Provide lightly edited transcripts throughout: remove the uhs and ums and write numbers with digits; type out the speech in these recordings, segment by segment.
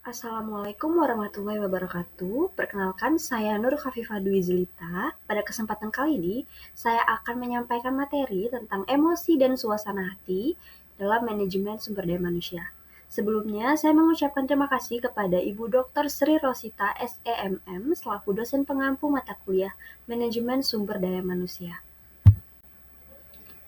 Assalamualaikum warahmatullahi wabarakatuh. Perkenalkan, saya Nur Khafifah Dwi Zelita. Pada kesempatan kali ini, saya akan menyampaikan materi tentang emosi dan suasana hati dalam manajemen sumber daya manusia. Sebelumnya, saya mengucapkan terima kasih kepada Ibu Dr. Sri Rosita SEMM selaku dosen pengampu mata kuliah Manajemen Sumber Daya Manusia.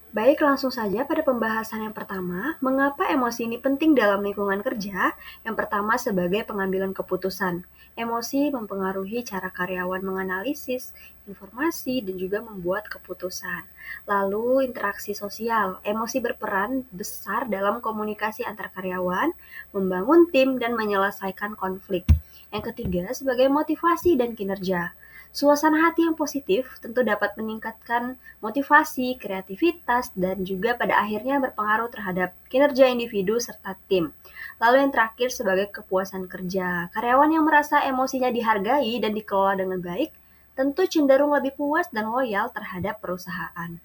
Baik, langsung saja pada pembahasan yang pertama, mengapa emosi ini penting dalam lingkungan kerja? Yang pertama, sebagai pengambilan keputusan. Emosi mempengaruhi cara karyawan menganalisis informasi dan juga membuat keputusan. Lalu, interaksi sosial. Emosi berperan besar dalam komunikasi antar karyawan, membangun tim, dan menyelesaikan konflik. Yang ketiga, sebagai motivasi dan kinerja. Suasana hati yang positif tentu dapat meningkatkan motivasi, kreativitas, dan juga pada akhirnya berpengaruh terhadap kinerja individu serta tim. Lalu yang terakhir sebagai kepuasan kerja. Karyawan yang merasa emosinya dihargai dan dikelola dengan baik tentu cenderung lebih puas dan loyal terhadap perusahaan.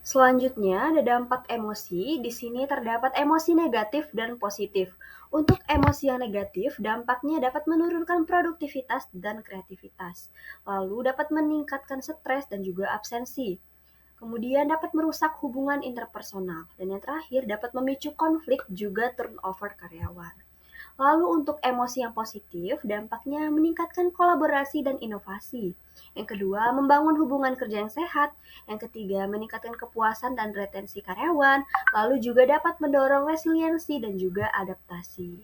Selanjutnya, ada dampak emosi. Di sini terdapat emosi negatif dan positif. Untuk emosi yang negatif, dampaknya dapat menurunkan produktivitas dan kreativitas. Lalu dapat meningkatkan stres dan juga absensi. Kemudian dapat merusak hubungan interpersonal. Dan yang terakhir, dapat memicu konflik juga turnover karyawan. Lalu untuk emosi yang positif, dampaknya meningkatkan kolaborasi dan inovasi. Yang kedua, membangun hubungan kerja yang sehat. Yang ketiga, meningkatkan kepuasan dan retensi karyawan. Lalu juga dapat mendorong resiliensi dan juga adaptasi.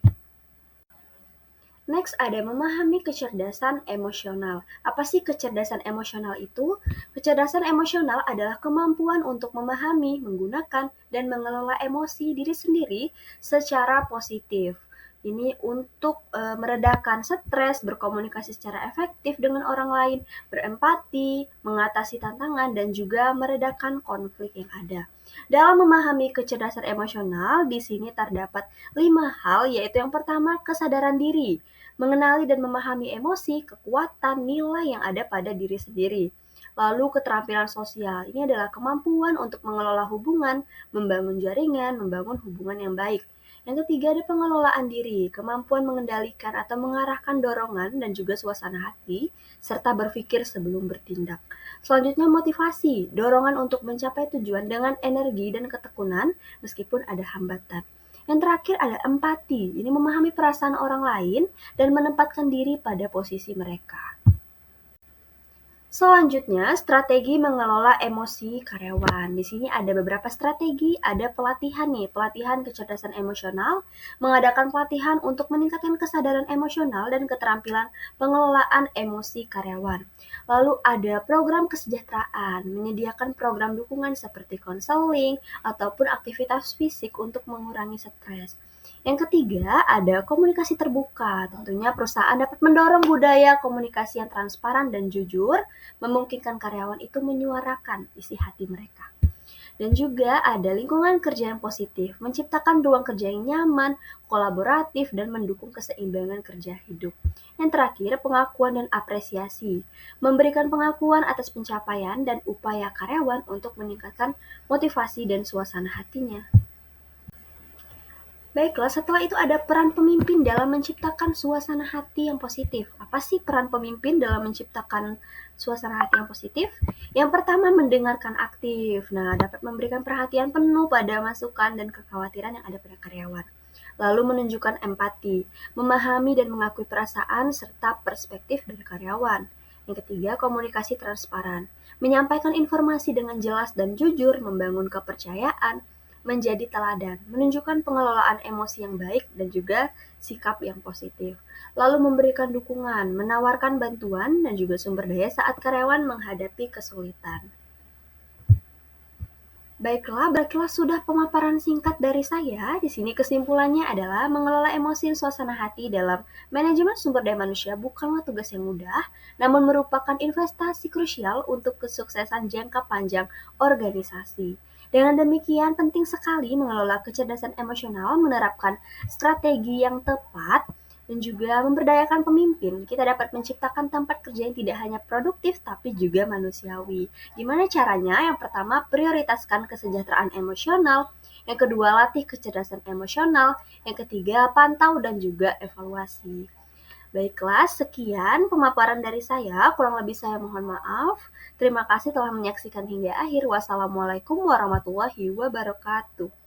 Next ada memahami kecerdasan emosional. Apa sih kecerdasan emosional itu? Kecerdasan emosional adalah kemampuan untuk memahami, menggunakan, dan mengelola emosi diri sendiri secara positif. Ini untuk meredakan stres, berkomunikasi secara efektif dengan orang lain, berempati, mengatasi tantangan, dan juga meredakan konflik yang ada. Dalam memahami kecerdasan emosional, di sini terdapat 5 hal, yaitu yang pertama, kesadaran diri, mengenali dan memahami emosi, kekuatan, nilai yang ada pada diri sendiri. Lalu keterampilan sosial, ini adalah kemampuan untuk mengelola hubungan, membangun jaringan, membangun hubungan yang baik. Yang ketiga ada pengelolaan diri, kemampuan mengendalikan atau mengarahkan dorongan dan juga suasana hati, serta berpikir sebelum bertindak. Selanjutnya motivasi, dorongan untuk mencapai tujuan dengan energi dan ketekunan meskipun ada hambatan. Yang terakhir ada empati, ini memahami perasaan orang lain dan menempatkan diri pada posisi mereka. Selanjutnya, strategi mengelola emosi karyawan. Di sini ada beberapa strategi, ada pelatihan nih, pelatihan kecerdasan emosional, mengadakan pelatihan untuk meningkatkan kesadaran emosional dan keterampilan pengelolaan emosi karyawan. Lalu ada program kesejahteraan, menyediakan program dukungan seperti konseling ataupun aktivitas fisik untuk mengurangi stres. Yang ketiga, ada komunikasi terbuka. Tentunya perusahaan dapat mendorong budaya komunikasi yang transparan dan jujur, memungkinkan karyawan itu menyuarakan isi hati mereka. Dan juga ada lingkungan kerja yang positif, menciptakan ruang kerja yang nyaman, kolaboratif, dan mendukung keseimbangan kerja hidup. Yang terakhir, pengakuan dan apresiasi, memberikan pengakuan atas pencapaian dan upaya karyawan untuk meningkatkan motivasi dan suasana hatinya. Baiklah, setelah itu ada peran pemimpin dalam menciptakan suasana hati yang positif. Apa sih peran pemimpin dalam menciptakan suasana hati yang positif? Yang pertama, mendengarkan aktif. Nah, dapat memberikan perhatian penuh pada masukan dan kekhawatiran yang ada pada karyawan. Lalu menunjukkan empati, memahami dan mengakui perasaan serta perspektif dari karyawan. Yang ketiga, komunikasi transparan, menyampaikan informasi dengan jelas dan jujur, membangun kepercayaan, menjadi teladan, menunjukkan pengelolaan emosi yang baik dan juga sikap yang positif. Lalu memberikan dukungan, menawarkan bantuan dan juga sumber daya saat karyawan menghadapi kesulitan. Baiklah sudah pemaparan singkat dari saya. Di sini kesimpulannya adalah mengelola emosi dan suasana hati dalam manajemen sumber daya manusia bukanlah tugas yang mudah, namun merupakan investasi krusial untuk kesuksesan jangka panjang organisasi. Dengan demikian, penting sekali mengelola kecerdasan emosional, menerapkan strategi yang tepat, dan juga memberdayakan pemimpin. Kita dapat menciptakan tempat kerja yang tidak hanya produktif, tapi juga manusiawi. Gimana caranya? Yang pertama, prioritaskan kesejahteraan emosional. Yang kedua, latih kecerdasan emosional. Yang ketiga, pantau dan juga evaluasi. Baiklah, sekian pemaparan dari saya. Kurang lebih saya mohon maaf. Terima kasih telah menyaksikan hingga akhir. Wassalamualaikum warahmatullahi wabarakatuh.